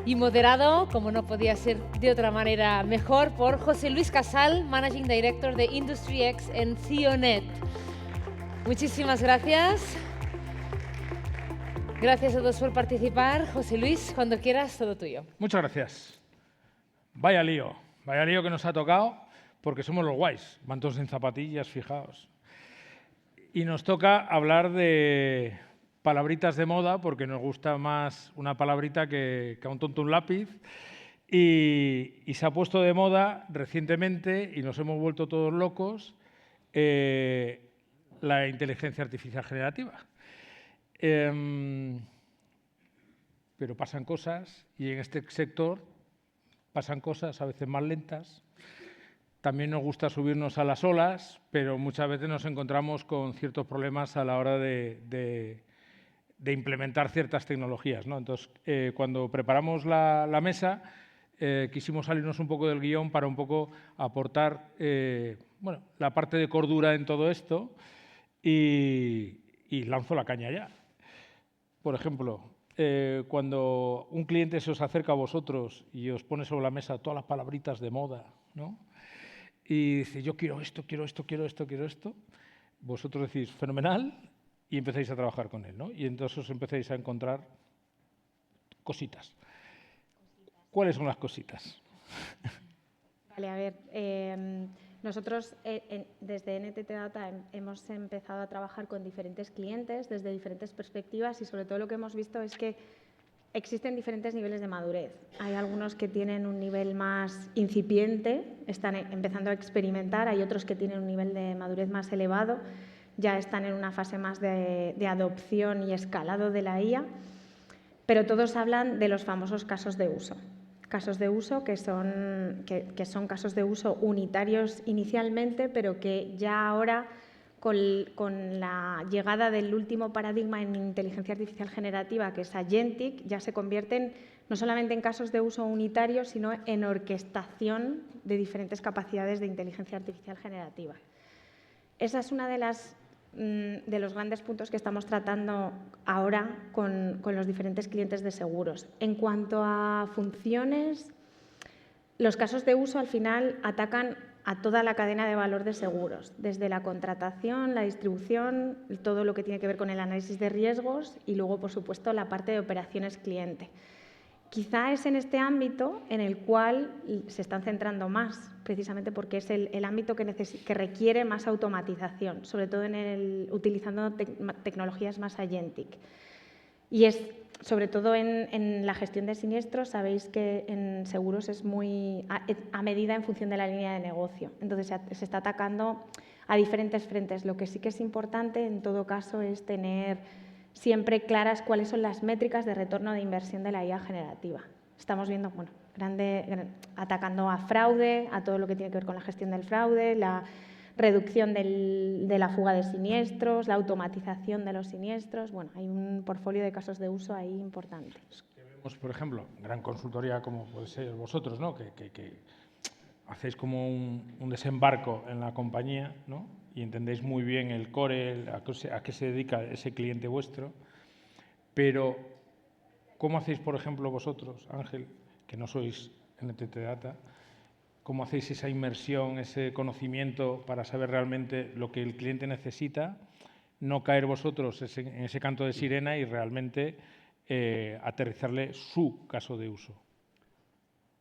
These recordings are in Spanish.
y moderado, como no podía ser de otra manera mejor, por José Luis Casal, Managing Director de Industry X en Cionet. Muchísimas gracias. Gracias a todos por participar. José Luis, cuando quieras, todo tuyo. Muchas gracias. Vaya lío que nos ha tocado, porque somos los guays, van todos en zapatillas, fijaos. Y nos toca hablar de palabritas de moda, porque nos gusta más una palabrita que a un tonto un lápiz. Y se ha puesto de moda recientemente, y nos hemos vuelto todos locos, la inteligencia artificial generativa. Pero pasan cosas, y en este sector pasan cosas a veces más lentas. También nos gusta subirnos a las olas, pero muchas veces nos encontramos con ciertos problemas a la hora de implementar ciertas tecnologías, ¿no? Entonces, cuando preparamos la mesa, quisimos salirnos un poco del guión para un poco aportar bueno, la parte de cordura en todo esto y lanzo la caña ya. Por ejemplo, cuando un cliente se os acerca a vosotros y os pone sobre la mesa todas las palabritas de moda, ¿no? Y dice, yo quiero esto, quiero esto, quiero esto, quiero esto, vosotros decís, fenomenal, y empezáis a trabajar con él, ¿no? Y entonces os empezáis a encontrar cositas. ¿Cuáles son las cositas? Vale, a ver, nosotros desde NTT Data hemos empezado a trabajar con diferentes clientes desde diferentes perspectivas y sobre todo lo que hemos visto es que existen diferentes niveles de madurez. Hay algunos que tienen un nivel más incipiente, están empezando a experimentar, hay otros que tienen un nivel de madurez más elevado, ya están en una fase más de adopción y escalado de la IA, pero todos hablan de los famosos casos de uso. Casos de uso que son casos de uso unitarios inicialmente, pero que ya ahora, con la llegada del último paradigma en inteligencia artificial generativa, que es Agentic, ya se convierten no solamente en casos de uso unitarios, sino en orquestación de diferentes capacidades de inteligencia artificial generativa. Esa es una de los grandes puntos que estamos tratando ahora con los diferentes clientes de seguros. En cuanto a funciones, los casos de uso al final atacan a toda la cadena de valor de seguros, desde la contratación, la distribución, todo lo que tiene que ver con el análisis de riesgos y luego, por supuesto, la parte de operaciones cliente. Quizá es en este ámbito en el cual se están centrando más, precisamente porque es el ámbito que requiere más automatización, sobre todo utilizando tecnologías más agentic. Y es, sobre todo en la gestión de siniestros, sabéis que en seguros es muy a medida en función de la línea de negocio. Entonces se está atacando a diferentes frentes. Lo que sí que es importante, en todo caso, es tener siempre claras cuáles son las métricas de retorno de inversión de la IA generativa. Estamos viendo, bueno, atacando a fraude, a todo lo que tiene que ver con la gestión del fraude, la reducción de la fuga de siniestros, la automatización de los siniestros. Bueno, hay un portfolio de casos de uso ahí importante. Vemos, por ejemplo, gran consultoría como puede ser vosotros, ¿no? Que hacéis como un desembarco en la compañía, ¿no? Y entendéis muy bien el core, a qué se dedica ese cliente vuestro. Pero, ¿cómo hacéis, por ejemplo, vosotros, Ángel, que no sois NTT Data, cómo hacéis esa inmersión, ese conocimiento para saber realmente lo que el cliente necesita, no caer vosotros en ese canto de sirena y realmente aterrizarle su caso de uso?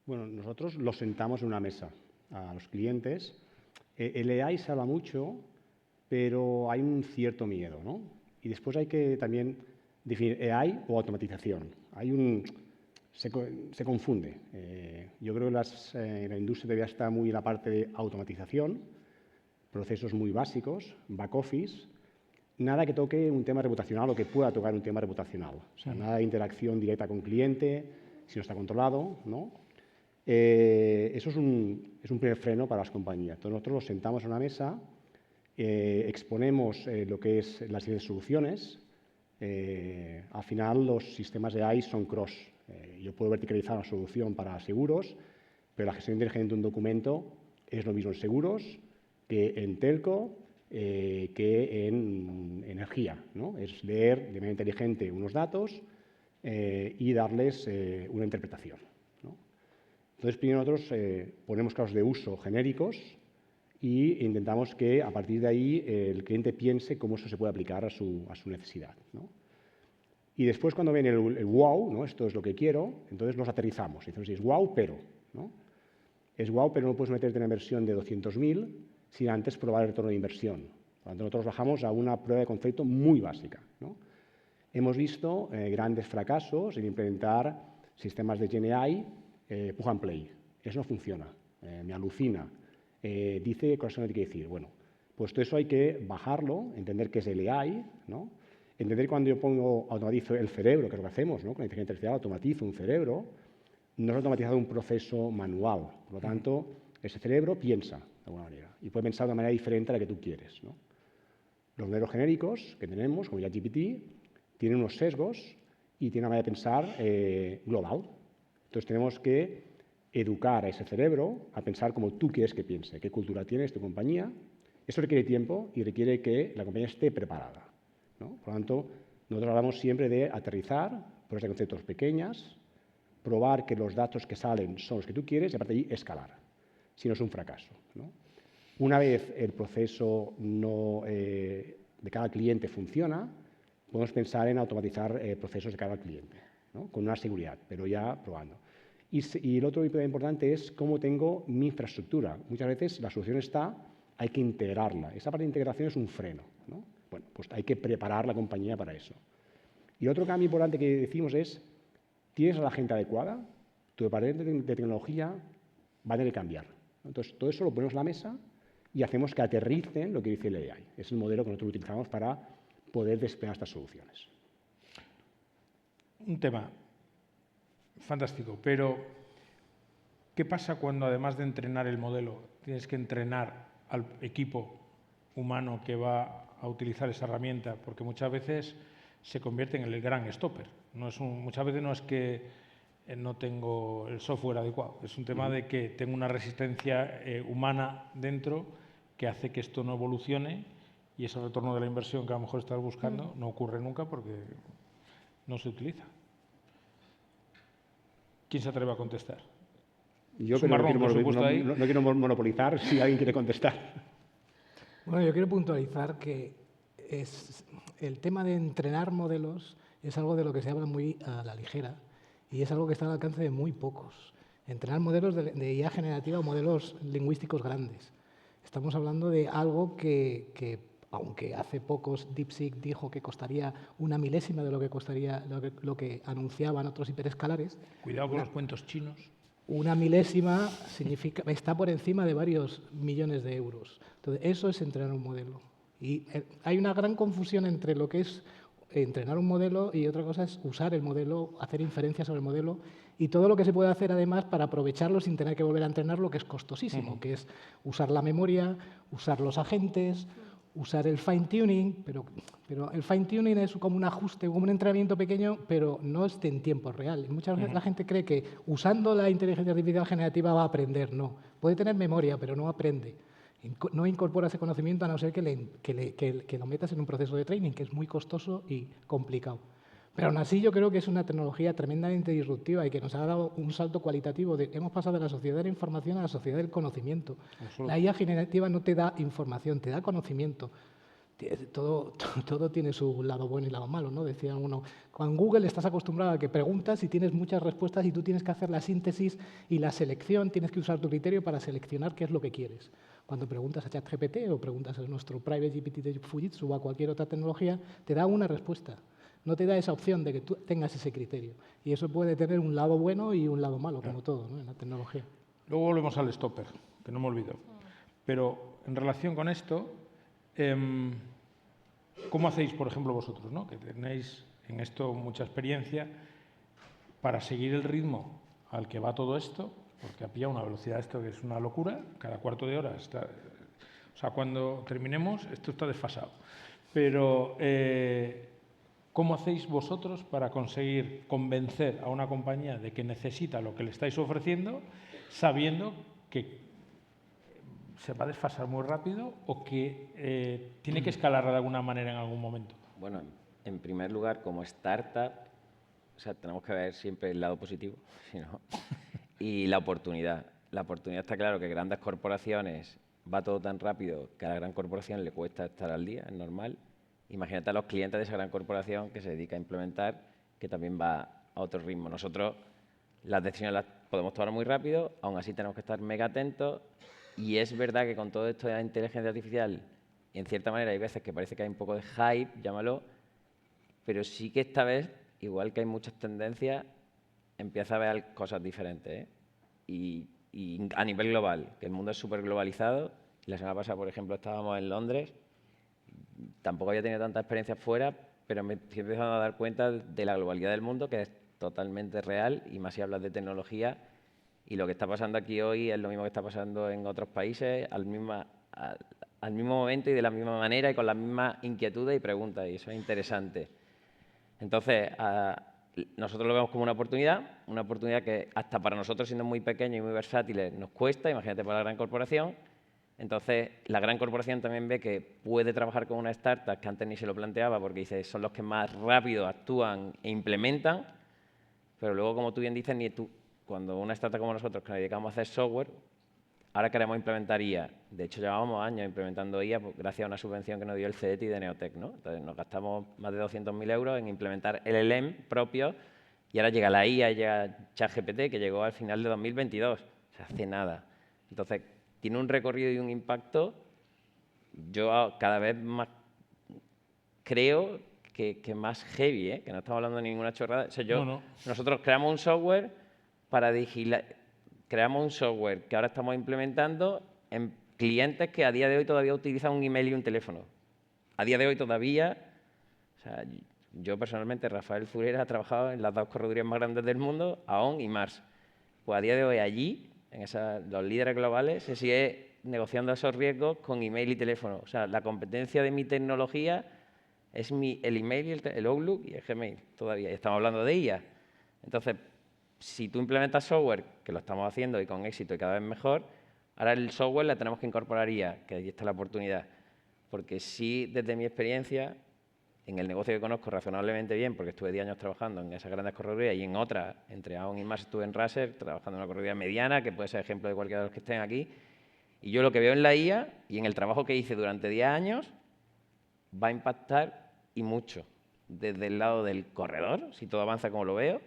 Bueno, nosotros los sentamos en una mesa a los clientes. El AI se habla mucho, pero hay un cierto miedo, ¿no? Y después hay que también definir AI o automatización. Se confunde. Yo creo que la industria todavía está muy en la parte de automatización, procesos muy básicos, back office, nada que toque un tema reputacional o que pueda tocar un tema reputacional. O sea, nada de interacción directa con cliente, si no está controlado, ¿no? Eso es un primer freno para las compañías. Entonces, nosotros los sentamos en una mesa, exponemos lo que es las soluciones. Al final, los sistemas de AI son cross. Yo puedo verticalizar una solución para seguros, pero la gestión inteligente de un documento es lo mismo en seguros que en telco, que en energía, ¿no? Es leer de manera inteligente unos datos, y darles una interpretación, ¿no? Entonces, primero nosotros ponemos casos de uso genéricos e intentamos que a partir de ahí el cliente piense cómo eso se puede aplicar a su necesidad, ¿no? Y después, cuando ven el wow, ¿no? Esto es lo que quiero, entonces los aterrizamos. Decimos, es wow, pero, ¿no? Es wow, pero no puedes meterte en una inversión de 200.000 sin antes probar el retorno de inversión. Por lo tanto, nosotros bajamos a una prueba de concepto muy básica, ¿no? Hemos visto grandes fracasos en implementar sistemas de GenAI plug and play. Eso no funciona, me alucina. Dice cosas que no tiene que decir. Bueno, pues todo eso hay que bajarlo, entender qué es el AI, ¿no? Entender cuando yo automatizo el cerebro, que es lo que hacemos, ¿no? Con la inteligencia artificial automatizo un cerebro, no es automatizado un proceso manual. Por lo tanto, ese cerebro piensa de alguna manera y puede pensar de una manera diferente a la que tú quieres, ¿no? Los modelos genéricos que tenemos, como ChatGPT, tienen unos sesgos y tienen una manera de pensar global. Entonces, tenemos que educar a ese cerebro a pensar como tú quieres que piense, qué cultura tienes tu compañía. Eso requiere tiempo y requiere que la compañía esté preparada, ¿no? Por lo tanto, nosotros hablamos siempre de aterrizar pruebas de conceptos pequeñas, probar que los datos que salen son los que tú quieres y a partir de ahí escalar, si no es un fracaso, ¿no? Una vez el proceso de cada cliente funciona, podemos pensar en automatizar procesos de cada cliente, ¿no? Con una seguridad, pero ya probando. Y el otro tipo importante es cómo tengo mi infraestructura. Muchas veces la solución está, hay que integrarla. Esa parte de integración es un freno, ¿no? Bueno, pues hay que preparar la compañía para eso. Y otro cambio importante que decimos es, ¿tienes a la gente adecuada? Tu departamento de tecnología va a tener que cambiar. Entonces, todo eso lo ponemos en la mesa y hacemos que aterricen lo que dice el AI. Es el modelo que nosotros utilizamos para poder desplegar estas soluciones. Un tema fantástico, pero ¿qué pasa cuando además de entrenar el modelo tienes que entrenar al equipo humano que va a utilizar esa herramienta? Porque muchas veces se convierte en el gran stopper. Muchas veces no es que no tengo el software adecuado, es un tema de que tengo una resistencia humana dentro que hace que esto no evolucione y ese retorno de la inversión que a lo mejor estás buscando no ocurre nunca porque no se utiliza. ¿Quién se atreve a contestar? Yo creo que no quiero monopolizar si alguien quiere contestar. Bueno, yo quiero puntualizar que el tema de entrenar modelos es algo de lo que se habla muy a la ligera y es algo que está al alcance de muy pocos. Entrenar modelos de IA generativa o modelos lingüísticos grandes. Estamos hablando de algo que aunque hace pocos DeepSeek dijo que costaría una milésima de lo que costaría lo que anunciaban otros hiperescalares. Cuidado con los cuentos chinos. Una milésima está por encima de varios millones de euros. Entonces, eso es entrenar un modelo. Y hay una gran confusión entre lo que es entrenar un modelo y otra cosa es usar el modelo, hacer inferencias sobre el modelo y todo lo que se puede hacer además para aprovecharlo sin tener que volver a entrenarlo, que es costosísimo, que es usar la memoria, usar los agentes, usar el fine-tuning, pero el fine-tuning es como un ajuste, como un entrenamiento pequeño, pero no es en tiempo real. Muchas veces la gente cree que usando la inteligencia artificial generativa va a aprender. No, puede tener memoria, pero no aprende. No incorpora ese conocimiento a no ser que lo metas en un proceso de training, que es muy costoso y complicado. Pero aún así yo creo que es una tecnología tremendamente disruptiva y que nos ha dado un salto cualitativo. Hemos pasado de la sociedad de la información a la sociedad del conocimiento. La IA generativa no te da información, te da conocimiento. Todo tiene su lado bueno y lado malo, ¿no? Decía uno, con Google estás acostumbrado a que preguntas y tienes muchas respuestas y tú tienes que hacer la síntesis y la selección, tienes que usar tu criterio para seleccionar qué es lo que quieres. Cuando preguntas a ChatGPT o preguntas a nuestro Private GPT de Fujitsu o a cualquier otra tecnología, te da una respuesta. No te da esa opción de que tú tengas ese criterio. Y eso puede tener un lado bueno y un lado malo, como todo, ¿no? En la tecnología. Luego volvemos al stopper, que no me olvido. Pero en relación con esto, ¿cómo hacéis, por ejemplo, vosotros, ¿no? Que tenéis en esto mucha experiencia, para seguir el ritmo al que va todo esto? Porque ha pillado una velocidad esto que es una locura, cada cuarto de hora está... O sea, cuando terminemos, esto está desfasado. Pero... ¿cómo hacéis vosotros para conseguir convencer a una compañía de que necesita lo que le estáis ofreciendo, sabiendo que se va a desfasar muy rápido o que tiene que escalar de alguna manera en algún momento? Bueno, en primer lugar, como startup, O sea, tenemos que ver siempre el lado positivo, si no. Y la oportunidad. La oportunidad está claro que grandes corporaciones va todo tan rápido que a la gran corporación le cuesta estar al día, es normal. Imagínate a los clientes de esa gran corporación que se dedica a implementar, que también va a otro ritmo. Nosotros las decisiones las podemos tomar muy rápido, aún así tenemos que estar mega atentos. Y es verdad que con todo esto de la inteligencia artificial, en cierta manera hay veces que parece que hay un poco de hype, llámalo, pero sí que esta vez, igual que hay muchas tendencias, empieza a ver cosas diferentes, ¿eh? Y a nivel global, que el mundo es súper globalizado. La semana pasada, por ejemplo, estábamos en Londres. Tampoco había tenido tanta experiencia fuera, pero me estoy empezando a dar cuenta de la globalidad del mundo, que es totalmente real, y más si hablas de tecnología. Y lo que está pasando aquí hoy es lo mismo que está pasando en otros países, al mismo momento y de la misma manera y con las mismas inquietudes y preguntas, y eso es interesante. Entonces, nosotros lo vemos como una oportunidad que hasta para nosotros, siendo muy pequeños y muy versátiles, nos cuesta, imagínate para la gran corporación. Entonces, la gran corporación también ve que puede trabajar con una startup que antes ni se lo planteaba porque dice son los que más rápido actúan e implementan, pero luego, como tú bien dices, ni tú, cuando una startup como nosotros que nos dedicamos a hacer software, ahora queremos implementar IA. De hecho, llevábamos años implementando IA gracias a una subvención que nos dio el CETI de Neotec, ¿no? Entonces, nos gastamos más de 200.000 euros en implementar LLM propio y ahora llega la IA y llega ChatGPT, que llegó al final de 2022. O sea, hace nada. Entonces, tiene un recorrido y un impacto, yo cada vez más creo que más heavy, ¿eh? Que no estamos hablando de ninguna chorrada. O sea, nosotros creamos un software para vigilar, creamos un software que ahora estamos implementando en clientes que a día de hoy todavía utilizan un email y un teléfono. A día de hoy todavía, o sea, yo personalmente, Rafael Zurera, ha trabajado en las 2 corredurías más grandes del mundo, AON y Mars. Pues a día de hoy allí, en los líderes globales, se sigue negociando esos riesgos con email y teléfono. O sea, la competencia de mi tecnología es el email, el Outlook y el Gmail todavía. Y estamos hablando de IA. Entonces, si tú implementas software, que lo estamos haciendo y con éxito y cada vez mejor, ahora el software le tenemos que incorporar IA, que ahí está la oportunidad. Porque sí, desde mi experiencia, en el negocio que conozco razonablemente bien, porque estuve 10 años trabajando en esas grandes corredurías y en otras, entre AON y Mars, estuve en Raser, trabajando en una correduría mediana, que puede ser ejemplo de cualquiera de los que estén aquí. Y yo lo que veo en la IA y en el trabajo que hice durante 10 años va a impactar y mucho. Desde el lado del corredor, si todo avanza como lo veo,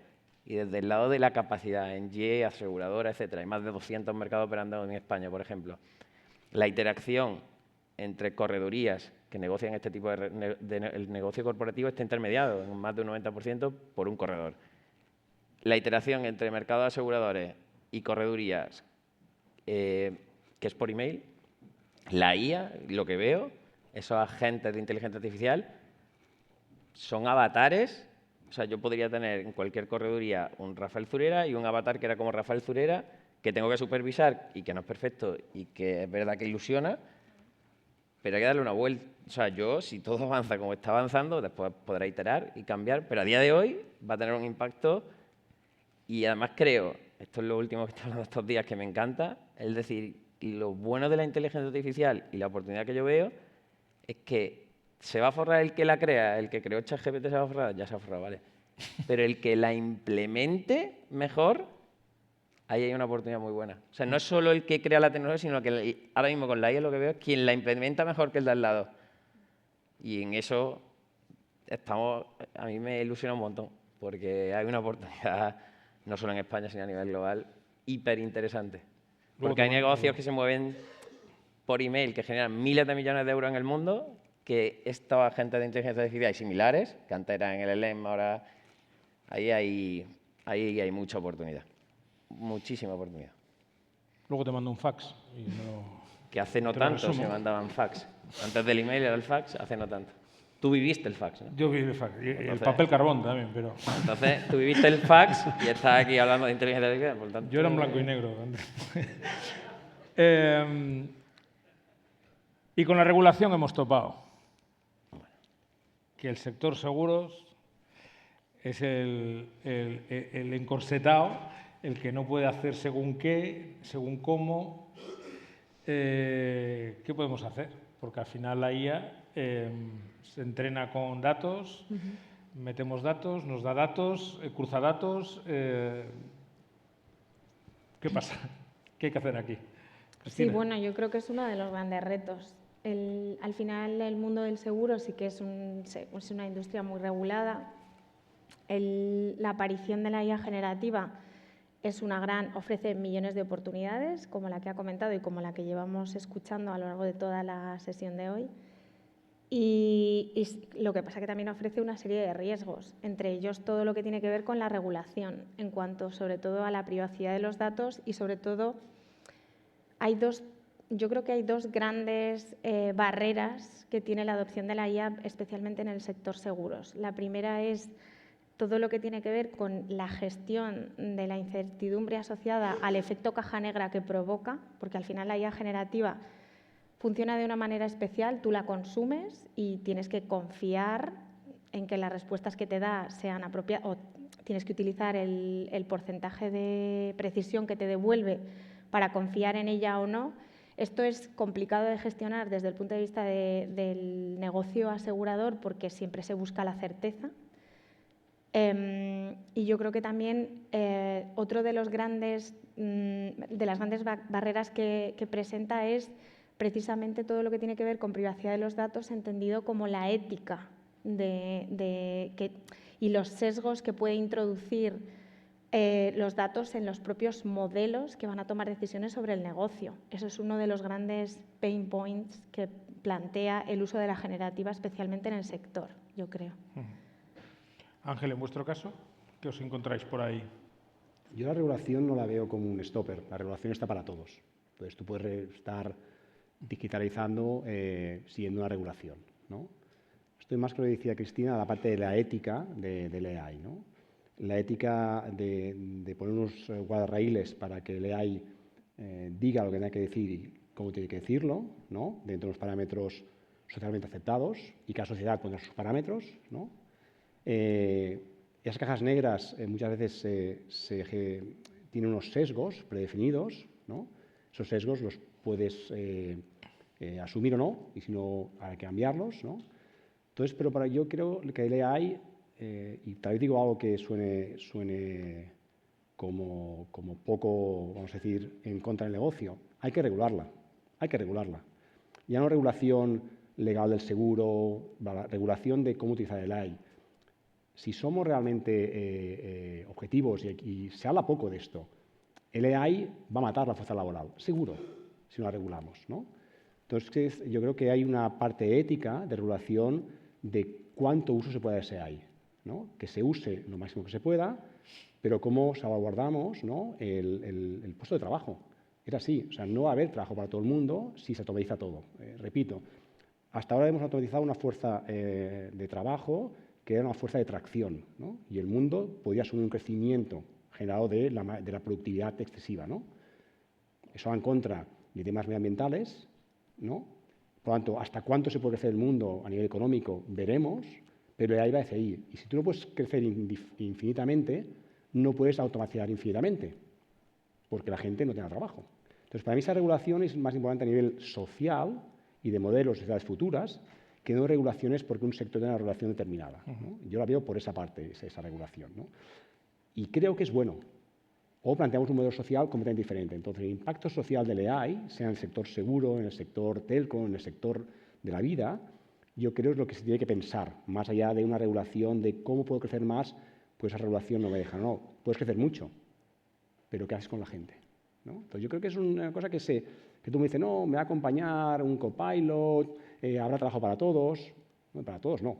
y desde el lado de la capacidad en Y, aseguradora, etcétera. Hay más de 200 mercados operando en España, por ejemplo. La interacción entre corredurías que negocian este tipo el negocio corporativo está intermediado en más de un 90% por un corredor. La iteración entre mercados aseguradores y corredurías, que es por email, la IA, lo que veo, esos agentes de inteligencia artificial, son avatares. O sea, yo podría tener en cualquier correduría un Rafael Zurera y un avatar que era como Rafael Zurera, que tengo que supervisar y que no es perfecto y que es verdad que ilusiona, pero hay que darle una vuelta. O sea, si todo avanza como está avanzando, después podrá iterar y cambiar, pero a día de hoy va a tener un impacto. Y además creo, esto es lo último que estoy hablando estos días que me encanta, es decir, lo bueno de la inteligencia artificial y la oportunidad que yo veo es que se va a forrar el que la crea, el que creó ChatGPT se va a forrar, ya se ha forrado, vale. Pero el que la implemente mejor, ahí hay una oportunidad muy buena. O sea, no es solo el que crea la tecnología, sino que ahora mismo con la IA lo que veo es quien la implementa mejor que el de al lado. Y en eso a mí me ilusiona un montón, porque hay una oportunidad, no solo en España, sino a nivel global, hiper interesante. Porque hay negocios que se mueven por email, que generan miles de millones de euros en el mundo, que estos agentes de inteligencia artificial y similares, que antes eran en el LLM, ahora ahí hay mucha oportunidad. Muchísima oportunidad. Luego te mando un fax. Que hace no tanto se mandaban fax. Antes del email era el fax, hace no tanto. Tú viviste el fax, ¿no? Yo viví el fax. Y el papel carbón también, pero... Entonces, tú viviste el fax y estás aquí hablando de inteligencia artificial, por tanto... Yo era en blanco y negro. Y con la regulación hemos topado. Que el sector seguros es el encorsetado, el que no puede hacer según qué, según cómo. ¿Qué podemos hacer? Porque al final la IA se entrena con datos, Metemos datos, nos da datos, cruza datos. ¿Qué pasa? ¿Qué hay que hacer aquí? Cristina. Sí, bueno, yo creo que es uno de los grandes retos. Al final, el mundo del seguro sí que es una industria muy regulada. La aparición de la IA generativa ofrece millones de oportunidades, como la que ha comentado y como la que llevamos escuchando a lo largo de toda la sesión de hoy. Y lo que pasa es que también ofrece una serie de riesgos, entre ellos todo lo que tiene que ver con la regulación, en cuanto sobre todo a la privacidad de los datos y sobre todo yo creo que hay dos grandes barreras que tiene la adopción de la IA, especialmente en el sector seguros. La primera es todo lo que tiene que ver con la gestión de la incertidumbre asociada al efecto caja negra que provoca, porque al final la IA generativa funciona de una manera especial, tú la consumes y tienes que confiar en que las respuestas que te da sean apropiadas, o tienes que utilizar el porcentaje de precisión que te devuelve para confiar en ella o no. Esto es complicado de gestionar desde el punto de vista del negocio asegurador porque siempre se busca la certeza. Y yo creo que también otro de las grandes barreras que presenta es precisamente todo lo que tiene que ver con privacidad de los datos, entendido como la ética y los sesgos que puede introducir los datos en los propios modelos que van a tomar decisiones sobre el negocio. Eso es uno de los grandes pain points que plantea el uso de la generativa, especialmente en el sector, yo creo. Ángel, en vuestro caso, ¿qué os encontráis por ahí? Yo la regulación no la veo como un stopper. La regulación está para todos. Entonces, tú puedes estar digitalizando siguiendo una regulación, ¿no? Estoy más que lo que decía Cristina, la parte de la ética del AI, ¿no? La ética de poner unos guardarraíles para que el AI diga lo que tiene que decir y cómo tiene que decirlo, ¿no? Dentro de los parámetros socialmente aceptados y cada sociedad pone sus parámetros, ¿no? Esas cajas negras muchas veces tienen unos sesgos predefinidos, ¿no? Esos sesgos los puedes asumir o no, y si no, hay que cambiarlos, ¿no? Entonces, pero yo creo que el AI, y tal vez digo algo que suene como poco, vamos a decir, en contra del negocio, hay que regularla, hay que regularla. Ya no regulación legal del seguro, la regulación de cómo utilizar el AI. Si somos realmente objetivos, y se habla poco de esto, el AI va a matar la fuerza laboral, seguro, si no la regulamos, ¿no? Entonces, yo creo que hay una parte ética de regulación de cuánto uso se puede de ese AI, ¿no? Que se use lo máximo que se pueda, pero cómo salvaguardamos, ¿no? el puesto de trabajo. Es así, o sea, no va a haber trabajo para todo el mundo si se automatiza todo. Repito, hasta ahora hemos automatizado una fuerza de trabajo que era una fuerza de tracción, ¿no? Y el mundo podía asumir un crecimiento generado de la productividad excesiva, ¿no? Eso va en contra de temas medioambientales, ¿no? Por lo tanto, hasta cuánto se puede crecer el mundo a nivel económico, veremos, pero el AI va a seguir. Y si tú no puedes crecer infinitamente, no puedes automatizar infinitamente, porque la gente no tiene trabajo. Entonces, para mí esa regulación es más importante a nivel social y de modelos de sociedades futuras, que no regulaciones porque un sector tiene una regulación determinada, ¿no? Yo la veo por esa parte, esa regulación, ¿no? Y creo que es bueno. O planteamos un modelo social completamente diferente. Entonces, el impacto social del AI, sea en el sector seguro, en el sector telco, en el sector de la vida, yo creo que es lo que se tiene que pensar, más allá de una regulación de cómo puedo crecer más, pues esa regulación no me deja. No, puedes crecer mucho, pero ¿qué haces con la gente? ¿No? Entonces, yo creo que es una cosa que tú me dices, no, me va a acompañar un copilot, habrá trabajo para todos. No, para todos no,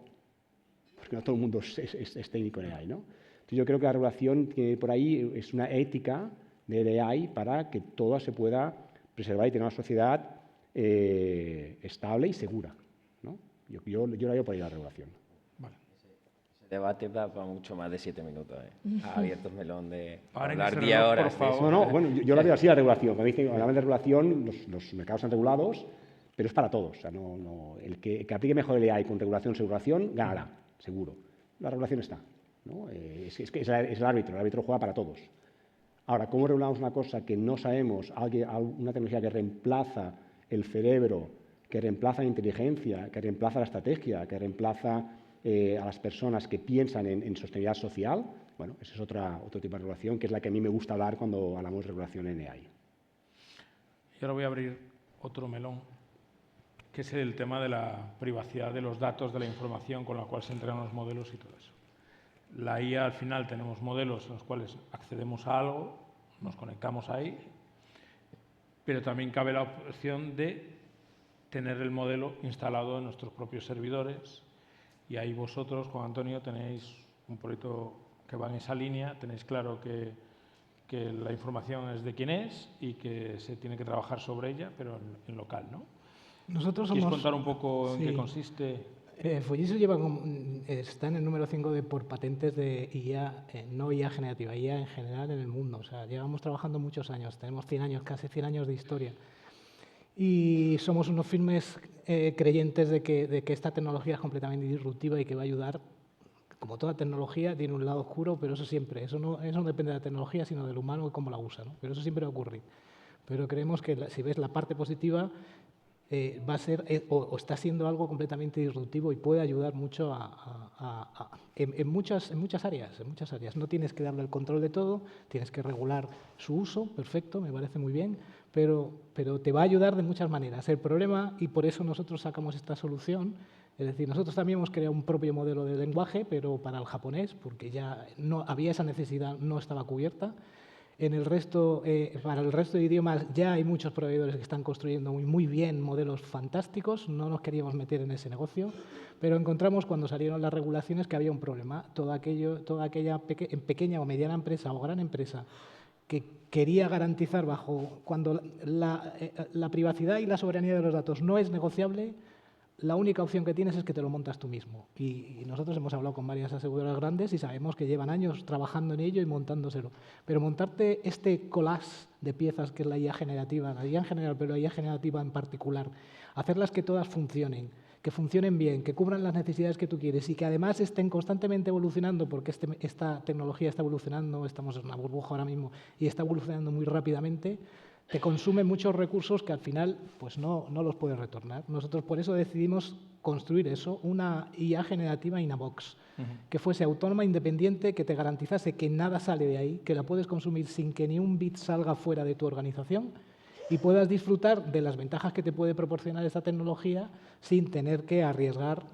porque no todo el mundo es técnico en AI, ¿no? Entonces, yo creo que la regulación que por ahí es una ética de AI para que todo se pueda preservar y tener una sociedad estable y segura, ¿no? Yo la veo por ahí la regulación. Vale. Ese debate da para mucho más de 7 minutos. Ha abierto el melón de Ahora hablar en ese 10 reloj, horas. por favor. No, bueno, yo la veo así la regulación. Cuando dicen, hablan de regulación, los mercados están regulados, pero es para todos. O sea, el que aplique mejor el AI con regulación, ganará, seguro. La regulación está, ¿no? Es el árbitro juega para todos. Ahora, ¿cómo regulamos una cosa que no sabemos, una tecnología que reemplaza el cerebro, que reemplaza la inteligencia, que reemplaza la estrategia, que reemplaza a las personas que piensan en sostenibilidad social. Bueno, esa es otro tipo de regulación, que es la que a mí me gusta hablar cuando hablamos de regulación NI. Y ahora voy a abrir otro melón, que es el tema de la privacidad de los datos, de la información con la cual se entrenan los modelos y todo eso. La IA, al final, tenemos modelos en los cuales accedemos a algo, nos conectamos ahí, pero también cabe la opción de tener el modelo instalado en nuestros propios servidores, y ahí vosotros, con Antonio, tenéis un proyecto que va en esa línea, tenéis claro que la información es de quién es y que se tiene que trabajar sobre ella, pero en local, ¿no? Nosotros ¿Quieres somos... contar un poco en Sí. qué consiste? Fujitsu está en el número 5 por patentes de IA, no IA generativa, IA en general en el mundo. O sea, llevamos trabajando muchos años, tenemos 100 años, casi 100 años de historia. Y somos unos firmes creyentes de que esta tecnología es completamente disruptiva y que va a ayudar. Como toda tecnología, tiene un lado oscuro, pero eso no depende de la tecnología, sino del humano y cómo la usa, ¿no? Pero eso siempre va a ocurrir. Pero creemos que si ves la parte positiva, va a ser o está siendo algo completamente disruptivo y puede ayudar mucho en muchas áreas. No tienes que darle el control de todo, tienes que regular su uso, perfecto, me parece muy bien, pero te va a ayudar de muchas maneras. El problema, y por eso nosotros sacamos esta solución, es decir, nosotros también hemos creado un propio modelo de lenguaje, pero para el japonés, porque ya no había esa necesidad, no estaba cubierta. Para el resto de idiomas ya hay muchos proveedores que están construyendo muy bien modelos fantásticos, no nos queríamos meter en ese negocio, pero encontramos cuando salieron las regulaciones que había un problema. Toda aquella pequeña o mediana empresa o gran empresa que quería garantizar cuando la privacidad y la soberanía de los datos no es negociable, la única opción que tienes es que te lo montas tú mismo. Y nosotros hemos hablado con varias aseguradoras grandes y sabemos que llevan años trabajando en ello y montándoselo. Pero montarte este collage de piezas que es la IA generativa, la IA en general, pero la IA generativa en particular, hacerlas que todas funcionen, que funcionen bien, que cubran las necesidades que tú quieres y que además estén constantemente evolucionando, porque esta tecnología está evolucionando, estamos en una burbuja ahora mismo y está evolucionando muy rápidamente, te consume muchos recursos que al final pues no los puedes retornar. Nosotros por eso decidimos construir eso, una IA generativa in a box, que fuese autónoma, independiente, que te garantizase que nada sale de ahí, que la puedes consumir sin que ni un bit salga fuera de tu organización y puedas disfrutar de las ventajas que te puede proporcionar esta tecnología sin tener que arriesgar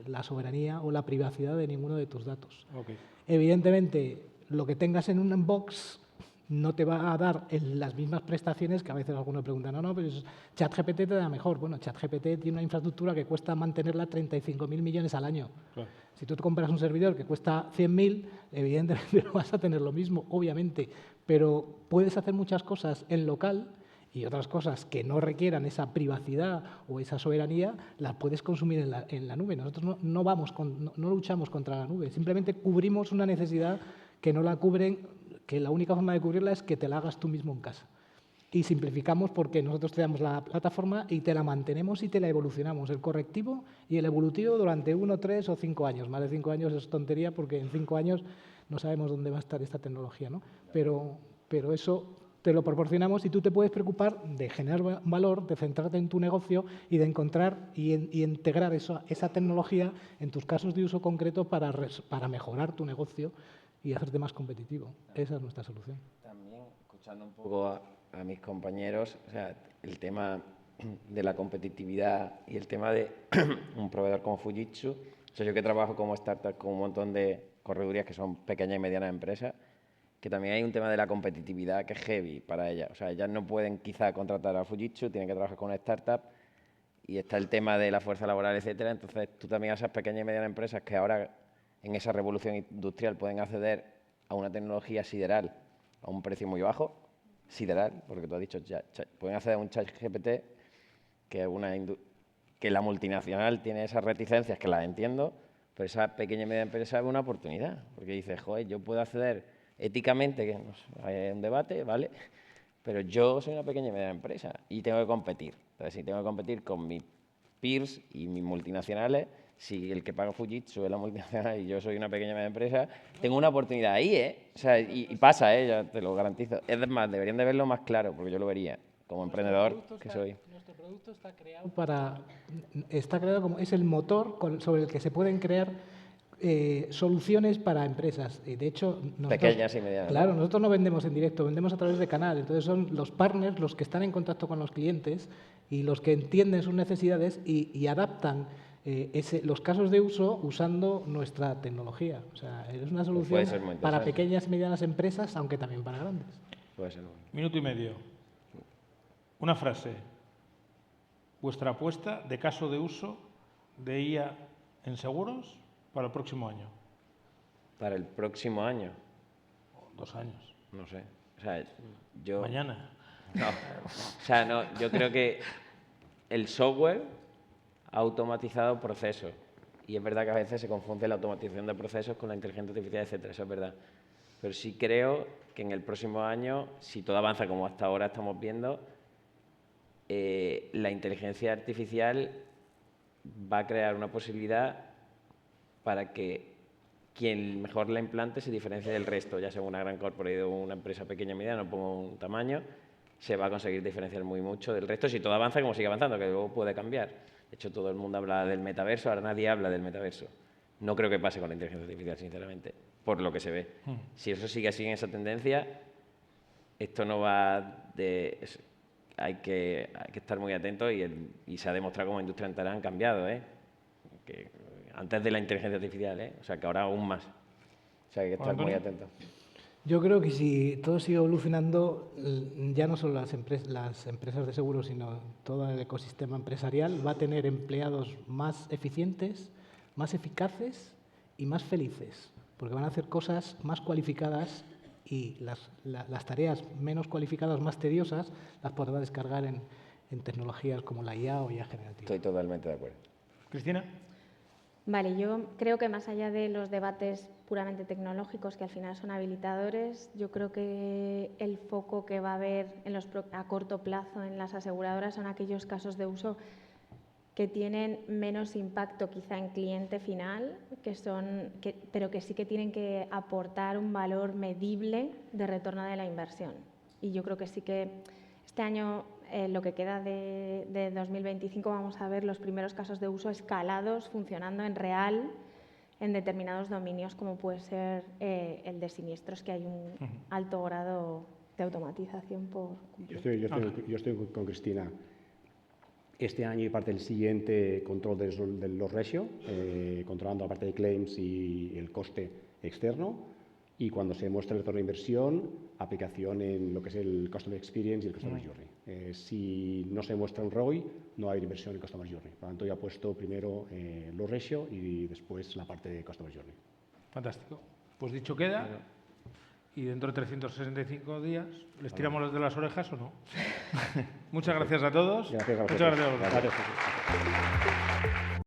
la soberanía o la privacidad de ninguno de tus datos. Okay. Evidentemente, lo que tengas en un box no te va a dar las mismas prestaciones que a veces algunos preguntan, no, pero ChatGPT te da mejor. Bueno, ChatGPT tiene una infraestructura que cuesta mantenerla 35.000 millones al año. Claro. Si tú te compras un servidor que cuesta 100.000, evidentemente no vas a tener lo mismo, obviamente, pero puedes hacer muchas cosas en local y otras cosas que no requieran esa privacidad o esa soberanía, las puedes consumir en la nube. Nosotros no luchamos contra la nube, simplemente cubrimos una necesidad que no la cubren, que la única forma de cubrirla es que te la hagas tú mismo en casa. Y simplificamos porque nosotros te damos la plataforma y te la mantenemos y te la evolucionamos, el correctivo y el evolutivo durante 1, 3 o 5 años. Más de 5 años es tontería porque en 5 años no sabemos dónde va a estar esta tecnología, ¿no? Pero eso te lo proporcionamos y tú te puedes preocupar de generar valor, de centrarte en tu negocio y de encontrar y integrar esa tecnología en tus casos de uso concreto para mejorar tu negocio y hacerte más competitivo. Esa es nuestra solución. También, escuchando un poco a mis compañeros, o sea, el tema de la competitividad y el tema de un proveedor como Fujitsu, o sea, yo que trabajo como startup con un montón de corredurías que son pequeñas y medianas empresas, que también hay un tema de la competitividad que es heavy para ellas. O sea, ellas no pueden quizá contratar a Fujitsu, tienen que trabajar con una startup y está el tema de la fuerza laboral, etcétera. Entonces, tú también a esas pequeñas y medianas empresas que ahora en esa revolución industrial pueden acceder a una tecnología sideral a un precio muy bajo, sideral, porque tú has dicho, pueden acceder a un ChatGPT que la multinacional tiene esas reticencias, que las entiendo, pero esa pequeña y media empresa es una oportunidad, porque dice, joder, yo puedo acceder éticamente, que no sé, hay un debate, ¿vale? Pero yo soy una pequeña y media empresa y tengo que competir. Entonces, si tengo que competir con mis peers y mis multinacionales, si el que paga Fujitsu es la multinacional y yo soy una pequeña y media empresa, tengo una oportunidad ahí, ¿eh? O sea, y pasa, ya te lo garantizo. Es más, deberían de verlo más claro, porque yo lo vería. como emprendedor que soy. Nuestro producto está creado como es el motor sobre el que se pueden crear soluciones para empresas. Y de hecho, Pequeñas y medianas. Claro, nosotros no vendemos en directo, vendemos a través de canal. Entonces son los partners los que están en contacto con los clientes y los que entienden sus necesidades y adaptan los casos de uso usando nuestra tecnología. O sea, es una solución puede ser muy para interesante. pequeñas y medianas empresas, aunque también para grandes. Puede ser bueno. Minuto y medio. Una frase. Vuestra apuesta de caso de uso de IA en seguros para el próximo año. Para el próximo año, O 2 años. no sé. O sea, yo... Mañana. No. O sea, no, yo creo que el software ha automatizado procesos. Y es verdad que a veces se confunde la automatización de procesos con la inteligencia artificial, etcétera. Eso es verdad. Pero sí creo que en el próximo año, si todo avanza como hasta ahora estamos viendo, la inteligencia artificial va a crear una posibilidad para que quien mejor la implante se diferencie del resto, ya sea una gran corporación o una empresa pequeña o mediana, no pongo un tamaño, se va a conseguir diferenciar muy mucho del resto si todo avanza como sigue avanzando, que luego puede cambiar. De hecho, todo el mundo habla del metaverso, ahora nadie habla del metaverso. No creo que pase con la inteligencia artificial, sinceramente, por lo que se ve. Si eso sigue así en esa tendencia, esto no va de... Hay que estar muy atentos y se ha demostrado cómo la industria entera han cambiado, que antes de la inteligencia artificial, o sea, que ahora aún más. O sea, que hay que estar muy atentos. Yo creo que si todo sigue evolucionando, ya no solo las empresas de seguros, sino todo el ecosistema empresarial va a tener empleados más eficientes, más eficaces y más felices, porque van a hacer cosas más cualificadas y las tareas menos cualificadas, más tediosas, las podrá descargar en tecnologías como la IA o IA generativa. Estoy totalmente de acuerdo. Cristina. Vale, yo creo que más allá de los debates puramente tecnológicos, que al final son habilitadores, yo creo que el foco que va a haber a corto plazo en las aseguradoras son aquellos casos de uso que tienen menos impacto quizá en cliente final, pero que sí que tienen que aportar un valor medible de retorno de la inversión. Y yo creo que sí que este año, lo que queda de 2025, vamos a ver los primeros casos de uso escalados, funcionando en real, en determinados dominios, como puede ser el de siniestros, que hay un alto grado de automatización por cumplir. Yo estoy con Cristina. Este año y parte del siguiente, control de los ratios, controlando la parte de claims y el coste externo. Y cuando se muestra el retorno de inversión, aplicación en lo que es el Customer Experience y el Customer Journey. Si no se muestra un ROI, no hay inversión en Customer Journey. Por lo tanto, yo he puesto primero los ratios y después la parte de Customer Journey. Fantástico. Pues dicho queda. Y dentro de 365 días, ¿les tiramos las de las orejas o no? Muchas gracias a todos. Gracias a vosotros. Muchas gracias a vosotros. Gracias.